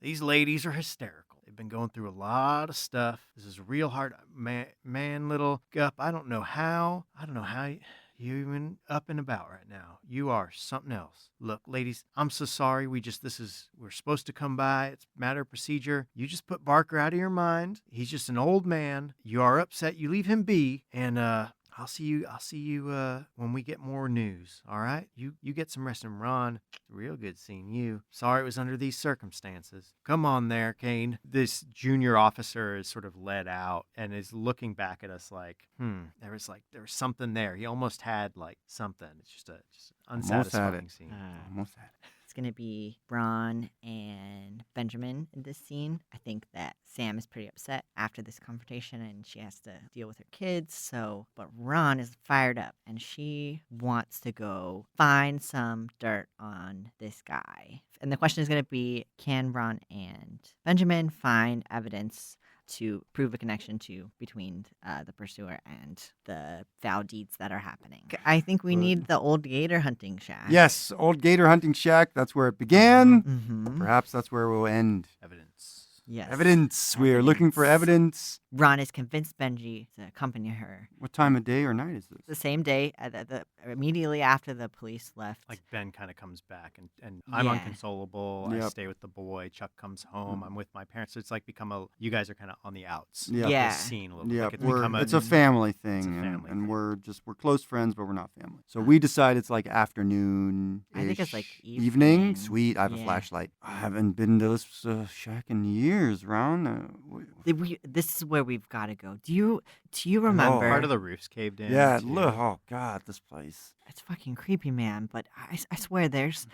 Speaker 1: These ladies are hysterical. They've been going through a lot of stuff. This is real hard. Man, little gup. I don't know how you even up and about right now. You are something else. Look, ladies, I'm so sorry. We're supposed to come by. It's a matter of procedure. You just put Barker out of your mind. He's just an old man. You are upset. You leave him be. And, I'll see you when we get more news. All right? You get some rest. And Ron, real good seeing you. Sorry it was under these circumstances. Come on there, Kane. This junior officer is sort of led out and is looking back at us like, there was something there. He almost had like something. It's just an
Speaker 3: Almost had
Speaker 1: unsatisfying
Speaker 3: it.
Speaker 1: scene.
Speaker 3: Almost had it.
Speaker 4: It's going to be Ron and Benjamin in this scene. I think that Sam is pretty upset after this confrontation and she has to deal with her kids. But Ron is fired up and she wants to go find some dirt on this guy. And the question is going to be, can Ron and Benjamin find evidence to prove a connection between the pursuer and the foul deeds that are happening. I think we need the old gator hunting shack.
Speaker 3: Yes, old gator hunting shack. That's where it began.
Speaker 4: Mm-hmm.
Speaker 3: Perhaps that's where we'll end.
Speaker 1: Evidence.
Speaker 4: Yes.
Speaker 3: Evidence. We are looking for evidence.
Speaker 4: Ron has convinced Benji to accompany her.
Speaker 3: What time of day or night is this?
Speaker 4: The same day, immediately after the police left.
Speaker 1: Like Ben kind of comes back and I'm
Speaker 4: Yeah.
Speaker 1: inconsolable. I
Speaker 3: Yep.
Speaker 1: stay with the boy. Chuck comes home. I'm with my parents. So it's like you guys are kind of on the outs.
Speaker 3: Yep.
Speaker 1: Of
Speaker 4: Yeah.
Speaker 1: the scene a little bit.
Speaker 3: Yeah,
Speaker 1: Like it's
Speaker 3: it's a family thing,
Speaker 1: it's a
Speaker 3: and,
Speaker 1: family
Speaker 3: and
Speaker 1: thing.
Speaker 3: we're close friends, but we're not family. So we decide it's like afternoon.
Speaker 4: I think it's like
Speaker 3: evening.
Speaker 4: evening.
Speaker 3: Sweet, I have a
Speaker 4: Yeah.
Speaker 3: flashlight. I haven't been to this shack in years, Ron.
Speaker 4: This is where we've got to go. Do you remember?
Speaker 1: part of the roof's caved in.
Speaker 3: Yeah,
Speaker 1: too.
Speaker 3: look. Oh God, this place.
Speaker 4: It's fucking creepy, man. But I swear, there's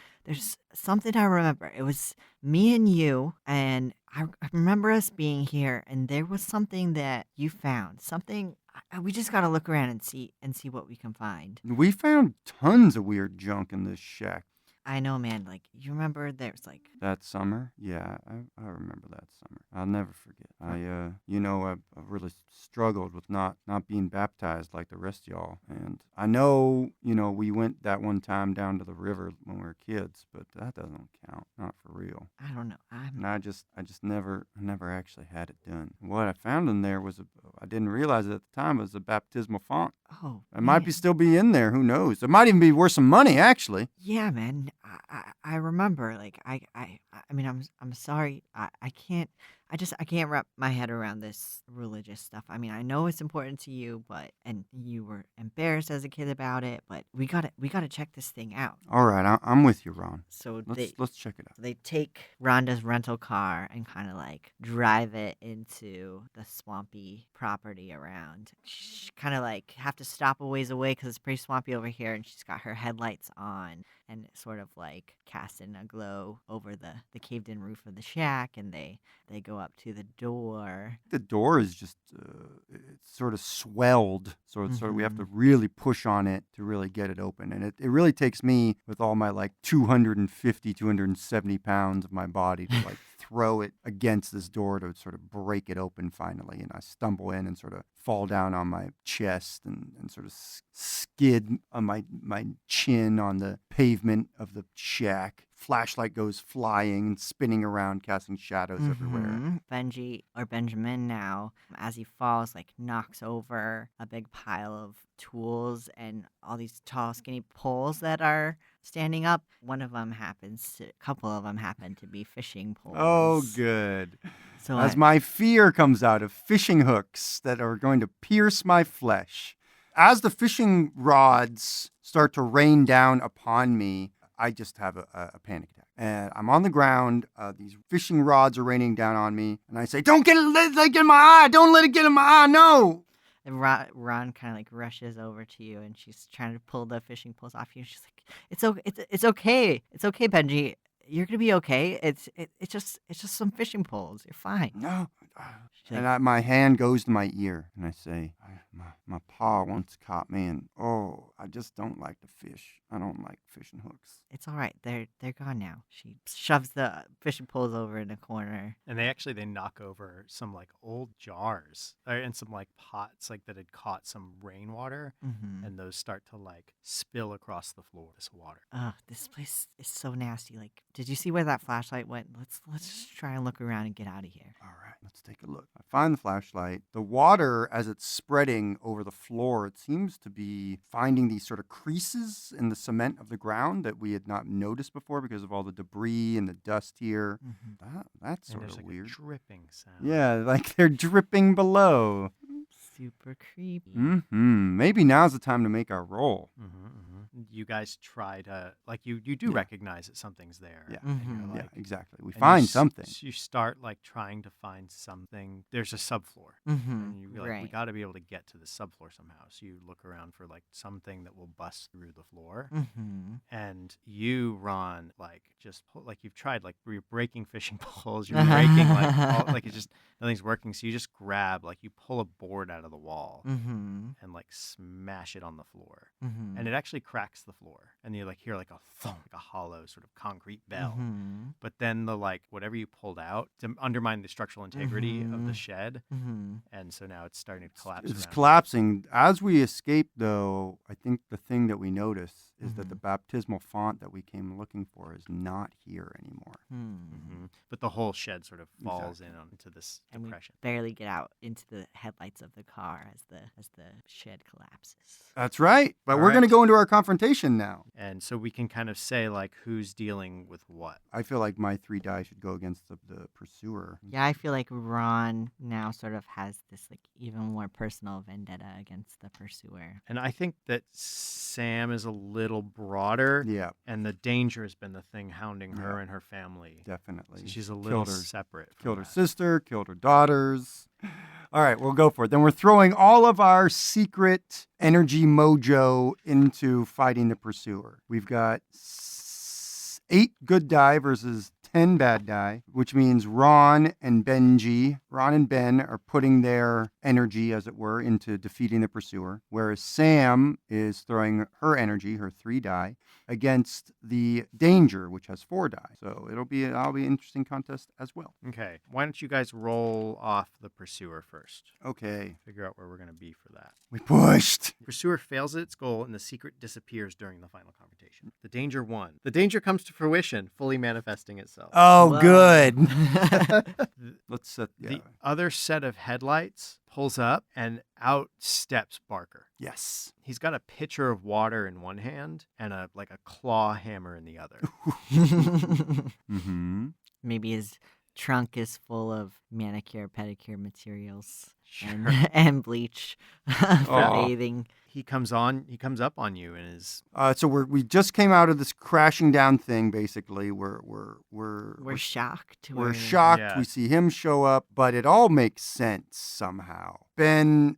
Speaker 4: something I remember. It was me and you, and I remember us being here, and there was something that you found. Something we just gotta look around and see what we can find.
Speaker 3: We found tons of weird junk in this shack
Speaker 4: I know, man. Like you remember, there's like
Speaker 3: that summer. Yeah, I remember that summer. I'll never forget. I really struggled with not being baptized like the rest of y'all. And I know, we went that one time down to the river when we were kids, but that doesn't count. Not for real.
Speaker 4: I don't know.
Speaker 3: And I just never actually had it done. What I found in there was I didn't realize it at the time, it was a baptismal font.
Speaker 4: Oh,
Speaker 3: It might be still be in there. Who knows? It might even be worth some money, actually.
Speaker 4: Yeah, man. I remember. Like I mean, I'm sorry. I can't wrap my head around this religious stuff. I mean, I know it's important to you, and you were embarrassed as a kid about it, but we gotta check this thing out.
Speaker 3: All right, I'm with you, Ron.
Speaker 4: So
Speaker 3: Let's check it out.
Speaker 4: they take Rhonda's rental car and kind of like drive it into the swampy property around. She kind of like have to stop a ways away because it's pretty swampy over here, and she's got her headlights on and sort of like casting a glow over the caved in roof of the shack, and they go up to the door.
Speaker 3: The door is just it's sort of swelled, so it's sort of we have to
Speaker 4: Mm-hmm.
Speaker 3: really push on it to really get it open, and it really takes me with all my like 270 pounds of my body to like throw it against this door to sort of break it open finally. And I stumble in and sort of fall down on my chest and sort of skid on my chin on the pavement of the shack. Flashlight goes flying and spinning around, casting shadows everywhere.
Speaker 4: Mhm. Benji, or Benjamin now, as he falls, like knocks over a big pile of tools and all these tall, skinny poles that are standing up. A couple of them happen to be fishing poles.
Speaker 3: Oh, good.
Speaker 4: So
Speaker 3: As my fear comes out of fishing hooks that are going to pierce my flesh. As the fishing rods start to rain down upon me, I just have a panic attack. And I'm on the ground. These fishing rods are raining down on me. And I say, don't let it get in my eye. Don't let it get in my eye. No.
Speaker 4: And Ron kind of like rushes over to you, and she's trying to pull the fishing poles off you. She's like, "It's okay. It's okay, Benji. You're gonna be okay. It's just some fishing poles. You're fine."
Speaker 3: No.
Speaker 4: She's
Speaker 3: And
Speaker 4: like,
Speaker 3: my hand goes to my ear. And I say, my paw once caught me. And, I just don't like to fish. I don't like fishing hooks.
Speaker 4: "It's all right. They're gone now." She shoves the fishing poles over in a corner.
Speaker 1: And they knock over some like old jars and some like pots like that had caught some rainwater,
Speaker 4: Mm-hmm.
Speaker 1: and those start to like spill across the floor. This water.
Speaker 4: This place is so nasty. Like, did you see where that flashlight went? Let's just try and look around and get out of here.
Speaker 3: All right, let's take a look. I find the flashlight. The water, as it's spreading over the floor, it seems to be finding these sort of creases in the cement of the ground that we had not noticed before because of all the debris and the dust here.
Speaker 4: Mm-hmm.
Speaker 3: That's
Speaker 1: And
Speaker 3: sort
Speaker 1: there's
Speaker 3: of
Speaker 1: like
Speaker 3: weird.
Speaker 1: a dripping sound.
Speaker 3: Yeah, like they're dripping below.
Speaker 4: Super creepy.
Speaker 3: Maybe now's the time to make our roll.
Speaker 1: You guys try to like you do recognize that something's there.
Speaker 3: Yeah.
Speaker 1: and you're
Speaker 4: Mhm.
Speaker 3: Yeah,
Speaker 1: like-
Speaker 3: exactly. We
Speaker 1: and you
Speaker 3: find
Speaker 1: s-
Speaker 3: something.
Speaker 1: You start like trying to find something. There's a subfloor.
Speaker 4: Mm-hmm.
Speaker 1: And you're like, we
Speaker 4: Right.
Speaker 1: got to be able to get to the subfloor somehow. So you look around for like something that will bust through the floor.
Speaker 4: Mm-hmm.
Speaker 1: And you, Ron, like just pull, like you've tried, like you're breaking fishing poles, you're breaking like it just nothing's working. So you just grab, like you pull a board out of the wall
Speaker 4: Mm-hmm.
Speaker 1: and like smash it on the floor,
Speaker 4: Mm-hmm.
Speaker 1: and it actually cracks cracks the floor, and you like hear like a thump, like a hollow sort of concrete bell.
Speaker 4: Mhm.
Speaker 1: But then the like whatever you pulled out to undermine the structural integrity of the
Speaker 4: Mhm.
Speaker 1: shed,
Speaker 4: Mhm.
Speaker 1: and so now it's starting to collapse.
Speaker 3: It's
Speaker 1: around.
Speaker 3: collapsing. As we escape, though, I think the thing that we notice is that the baptismal font that we came looking for is not here anymore.
Speaker 4: Hmm.
Speaker 1: But the whole shed sort of falls in onto this
Speaker 4: And we
Speaker 1: depression.
Speaker 4: barely get out into the headlights of the car as the shed collapses.
Speaker 3: That's right. But
Speaker 1: All
Speaker 3: we're going to
Speaker 1: right.
Speaker 3: go into our confrontation now.
Speaker 1: And so we can kind of say like who's dealing with what.
Speaker 3: I feel like my 3 die should go against the pursuer.
Speaker 4: Yeah, I feel like Ron now sort of has this like even more personal vendetta against the pursuer.
Speaker 1: And I think that Sam is a little broader.
Speaker 3: Yeah,
Speaker 1: And the danger has been the thing hounding her
Speaker 3: Yeah.
Speaker 1: and her family.
Speaker 3: definitely.
Speaker 1: So she's a little
Speaker 3: Killed her,
Speaker 1: separate. From
Speaker 3: killed her
Speaker 1: that.
Speaker 3: sister, killed her daughters. All right, we'll go for it. Then we're throwing all of our secret energy mojo into fighting the pursuer. We've got 8 good die versus 10 bad die, which means Ron and Ben are putting their energy, as it were, into defeating the pursuer, whereas Sam is throwing her energy, her 3 die, against the danger, which has 4 die. So that'll be an interesting contest as well.
Speaker 1: Okay. Why don't you guys roll off the pursuer first?
Speaker 3: Okay,
Speaker 1: Figure out where we're going to be for that.
Speaker 3: we pushed.
Speaker 1: Pursuer fails at its goal and the secret disappears during the final confrontation. The danger won. The danger comes to fruition, fully manifesting itself.
Speaker 3: Oh,
Speaker 4: Whoa.
Speaker 3: good. Let's set
Speaker 1: The other set of headlights pulls up and out steps Barker.
Speaker 3: Yes.
Speaker 1: He's got a pitcher of water in one hand and a claw hammer in the other.
Speaker 3: Mm-hmm.
Speaker 4: Maybe his trunk is full of manicure, pedicure materials
Speaker 1: Sure.
Speaker 4: and bleach for
Speaker 3: Aw.
Speaker 4: bathing.
Speaker 1: He comes up on you and is
Speaker 3: So we just came out of this crashing down thing. Basically, we're
Speaker 4: shocked.
Speaker 3: We're shocked.
Speaker 1: Yeah.
Speaker 3: We see him show up, but it all makes sense somehow. Ben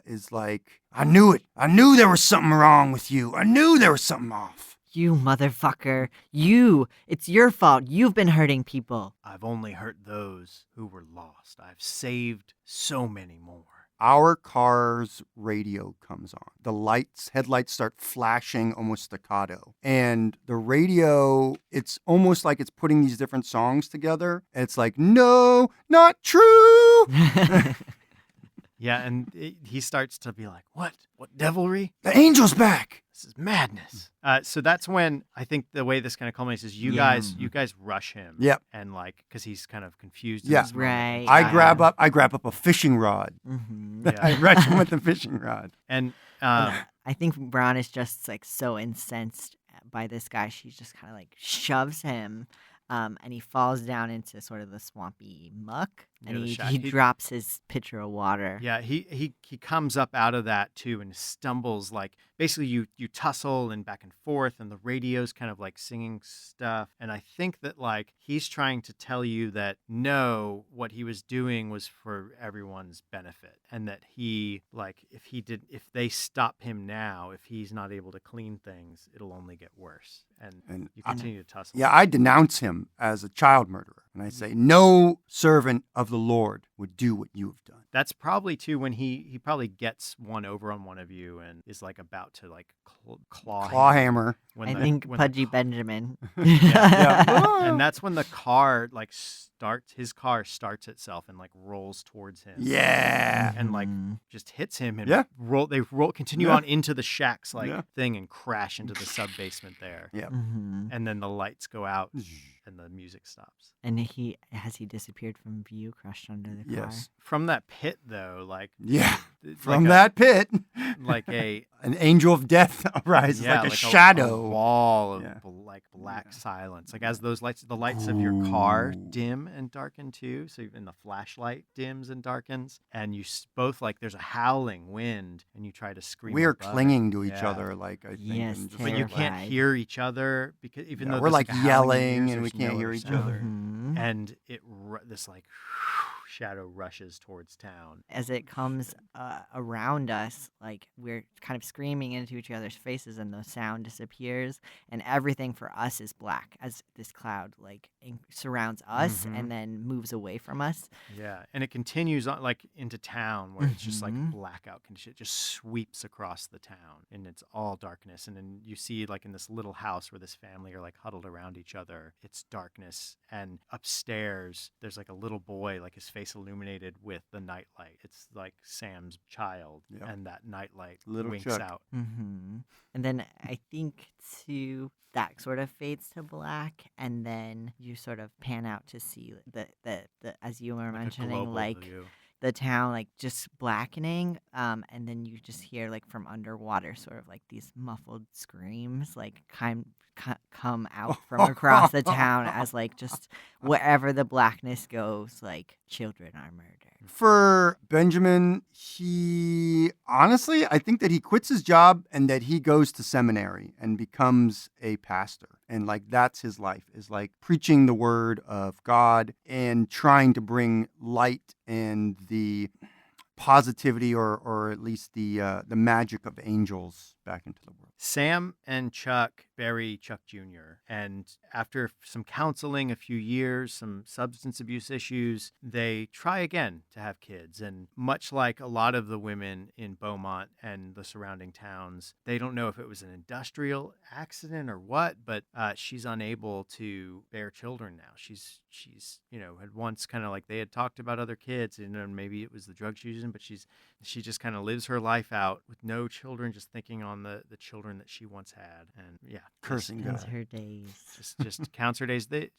Speaker 3: is like, I knew it. I knew there was something wrong with you. I knew there was something off.
Speaker 4: You motherfucker. It's your fault. You've been hurting people.
Speaker 1: I've only hurt those who were lost. I've saved so many more.
Speaker 3: Our car's radio comes on. The headlights start flashing almost staccato. And the radio, it's almost like it's putting these different songs together. It's like, no, not true.
Speaker 1: Yeah, and he starts to be like, what? What devilry?
Speaker 3: The angel's back.
Speaker 1: This is madness. So that's when I think the way this kind of culminates is you
Speaker 4: Yeah.
Speaker 1: guys rush him.
Speaker 3: Yep.
Speaker 1: And like, because he's kind of confused. in
Speaker 3: Yeah.
Speaker 1: this moment.
Speaker 4: Right.
Speaker 3: I grab up a fishing rod.
Speaker 4: Hmm.
Speaker 1: Yeah.
Speaker 3: I rush him with the fishing rod.
Speaker 1: And
Speaker 4: I think Braun is just like so incensed by this guy. She just kind of like shoves him, and he falls down into sort of the swampy muck,
Speaker 1: Near
Speaker 4: and
Speaker 1: the
Speaker 4: he
Speaker 1: shack.
Speaker 4: drops his pitcher of water.
Speaker 1: yeah, he comes up out of that too and stumbles like basically you tussle and back and forth and the radio's kind of like singing stuff. And I think that like he's trying to tell you that no, what he was doing was for everyone's benefit. And that he like if they stop him now, if he's not able to clean things, it'll only get worse. And you continue to tussle.
Speaker 3: Yeah, I denounce him as a child murderer. And I say, no servant of the Lord would do what you have done.
Speaker 1: That's probably too when he probably gets one over on one of you and is like about to like claw him.
Speaker 3: hammer.
Speaker 1: When
Speaker 4: I
Speaker 1: the-
Speaker 4: think
Speaker 1: when the
Speaker 4: Pudgy Benjamin.
Speaker 3: Yeah.
Speaker 1: and that's when the car like his car starts itself and like rolls towards him.
Speaker 3: Yeah.
Speaker 1: And like
Speaker 4: Mhm.
Speaker 1: just hits him and
Speaker 3: Yeah.
Speaker 1: continue
Speaker 3: Yeah.
Speaker 1: on into the shack's like
Speaker 3: Yeah.
Speaker 1: thing and crash into the sub basement there.
Speaker 3: Yeah.
Speaker 4: Mhm.
Speaker 1: And then the lights go out and the music stops.
Speaker 4: And he disappeared from view, crushed under the car.
Speaker 3: Yes.
Speaker 1: From that pit though, like
Speaker 3: Yeah.
Speaker 1: it's
Speaker 3: From
Speaker 1: like
Speaker 3: that pit,
Speaker 1: like a
Speaker 3: an angel of death arises
Speaker 1: yeah,
Speaker 3: like a
Speaker 1: a
Speaker 3: shadow.
Speaker 1: wall of
Speaker 3: Yeah.
Speaker 1: like black silence. Like as those lights, the lights of your car
Speaker 3: Ooh.
Speaker 1: dim and darken too. So even the flashlight dims and darkens, and you both like there's a howling wind, and you try to scream.
Speaker 3: We are
Speaker 1: above it.
Speaker 3: clinging to each
Speaker 1: Yeah.
Speaker 3: other, like I think.
Speaker 4: Yes,
Speaker 3: and just
Speaker 1: But you
Speaker 3: like-
Speaker 1: can't
Speaker 4: Terrified.
Speaker 1: hear each other because even
Speaker 3: Yeah,
Speaker 1: though
Speaker 3: we're
Speaker 1: there's,
Speaker 3: like
Speaker 1: a howling in
Speaker 3: yelling
Speaker 1: your ears,
Speaker 3: and we
Speaker 1: there's
Speaker 3: can't
Speaker 1: no
Speaker 3: hear
Speaker 1: other
Speaker 3: each
Speaker 1: sound.
Speaker 3: other.
Speaker 4: Mhm.
Speaker 1: And this like shadow rushes towards town.
Speaker 4: As it comes around us, like we're kind of screaming into each other's faces, and the sound disappears, and everything for us is black as this cloud like surrounds us
Speaker 1: Mhm.
Speaker 4: and then moves away from us.
Speaker 1: Yeah, and it continues on like into town where it's just like
Speaker 4: Mhm.
Speaker 1: blackout condition. It just sweeps across the town and it's all darkness. And then you see like in this little house where this family are like huddled around each other, it's darkness. And upstairs, there's like a little boy, like his face illuminated with the nightlight. It's like Sam's child,
Speaker 3: Yep.
Speaker 1: and that nightlight
Speaker 3: Little
Speaker 1: winks
Speaker 3: Chuck.
Speaker 1: out.
Speaker 4: And then I think too that sort of fades to black, and then you sort of pan out to see the as you were
Speaker 1: Like a
Speaker 4: mentioning,
Speaker 1: global
Speaker 4: like
Speaker 1: view.
Speaker 4: the town like just blackening, and then you just hear like from underwater sort of like these muffled screams like come out from across the town as like just wherever the blackness goes, like children are murdered.
Speaker 3: For Benjamin, he honestly, I think that he quits his job and that he goes to seminary and becomes a pastor. And like that's his life, is like preaching the word of God and trying to bring light and the positivity or at least the magic of angels back into the world.
Speaker 1: Sam and Chuck bury Chuck Jr. And after some counseling, a few years, some substance abuse issues, they try again to have kids. And much like a lot of the women in Beaumont and the surrounding towns, they don't know if it was an industrial accident or what, but she's unable to bear children now. She's had once kind of like they had talked about other kids, and maybe it was the drugs she's using, but she just kind of lives her life out with no children, just thinking on the children that she once had, and
Speaker 3: Cursing
Speaker 4: Ends
Speaker 3: God.
Speaker 4: her days.
Speaker 1: just counts her days. They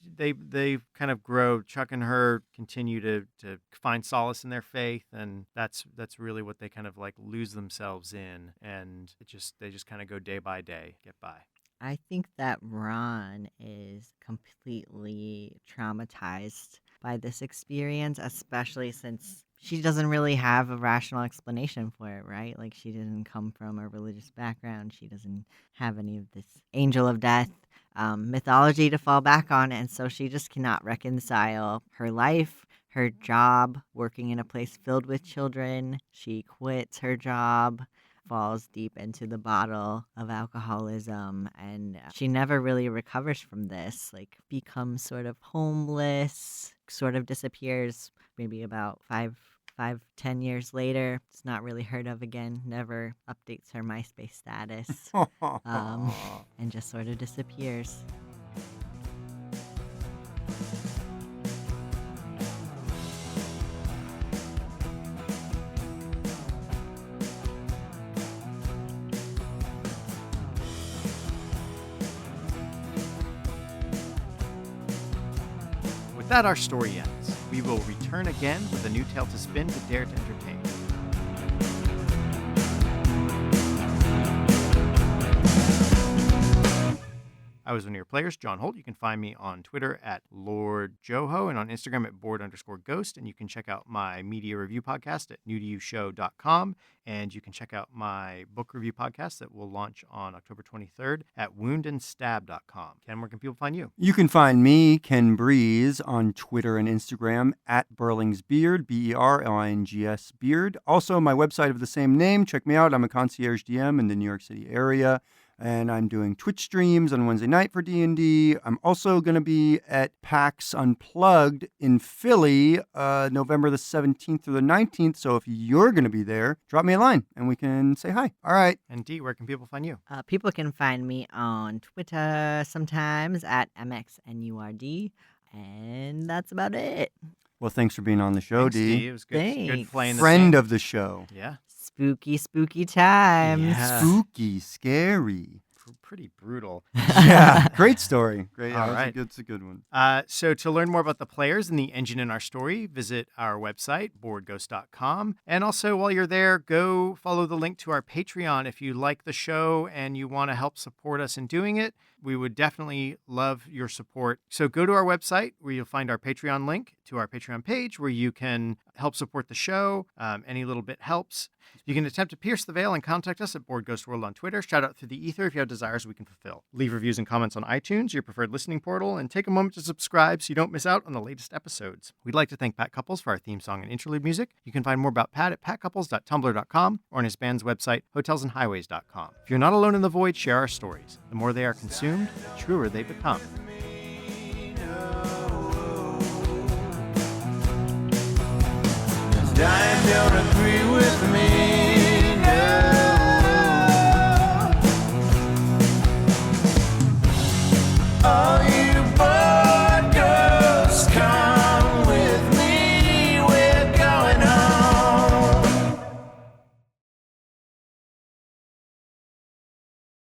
Speaker 1: kind of grow. Chuck and her continue to find solace in their faith, and that's really what they kind of like lose themselves in, and they just kind of go day by day, get by.
Speaker 4: I think that Ron is completely traumatized by this experience, especially since she doesn't really have a rational explanation for it, right? Like, she didn't come from a religious background. She doesn't have any of this angel of death mythology to fall back on. And so she just cannot reconcile her life, her job, working in a place filled with children. She quits her job, falls deep into the bottle of alcoholism, and she never really recovers from this, like becomes sort of homeless, sort of disappears maybe about 10 years later. It's not really heard of again, never updates her MySpace status, and just sort of disappears.
Speaker 1: With that, our story ends. We will return again with a new tale to spin to dare to entertain. I was one of your players, John Holt. You can find me on Twitter at Lord Joho and on Instagram at board_ghost. And you can check out my media review podcast at newtoyoushow.com. And you can check out my book review podcast that will launch on October 23rd at woundandstab.com. Ken, where can people find you?
Speaker 3: You can find me, Ken Breeze, on Twitter and Instagram at Berlingsbeard, Berlings Beard. Also, my website of the same name. Check me out. I'm a concierge DM in the New York City area, and I'm doing Twitch streams on Wednesday night for D&D. I'm also going to be at PAX Unplugged in Philly, November the 17th through the 19th. So if you're going to be there, drop me a line and we can say hi. All right.
Speaker 1: And Dee, where can people find you?
Speaker 4: People can find me on Twitter sometimes at MXNURD, and that's about it.
Speaker 3: Well, thanks for being on the show,
Speaker 1: Thanks,
Speaker 3: Dee.
Speaker 1: Dee. It was good
Speaker 4: Thanks.
Speaker 1: playing this
Speaker 3: Friend
Speaker 1: game.
Speaker 3: of the show.
Speaker 1: Yeah.
Speaker 4: Spooky times.
Speaker 1: Yeah.
Speaker 3: Spooky, scary.
Speaker 1: Pretty brutal.
Speaker 3: Yeah, great story. Great.
Speaker 1: All
Speaker 3: Yeah,
Speaker 1: right.
Speaker 3: It's a good one.
Speaker 1: So to learn more about the players and the engine in our story, visit our website, boardghost.com. And also, while you're there, go follow the link to our Patreon if you like the show and you want to help support us in doing it. We would definitely love your support. So go to our website where you'll find our Patreon link to our Patreon page where you can help support the show. Any little bit helps. You can attempt to pierce the veil and contact us at Board Ghost World on Twitter. Shout out through the ether if you have desires we can fulfill. Leave reviews and comments on iTunes, your preferred listening portal, and take a moment to subscribe so you don't miss out on the latest episodes. We'd like to thank Pat Couples for our theme song and interlude music. You can find more about Pat at patcouples.tumblr.com or on his band's website, hotelsandhighways.com. If you're not alone in the void, share our stories. The more they are consumed, the truer they become.
Speaker 2: Dying, don't agree with me.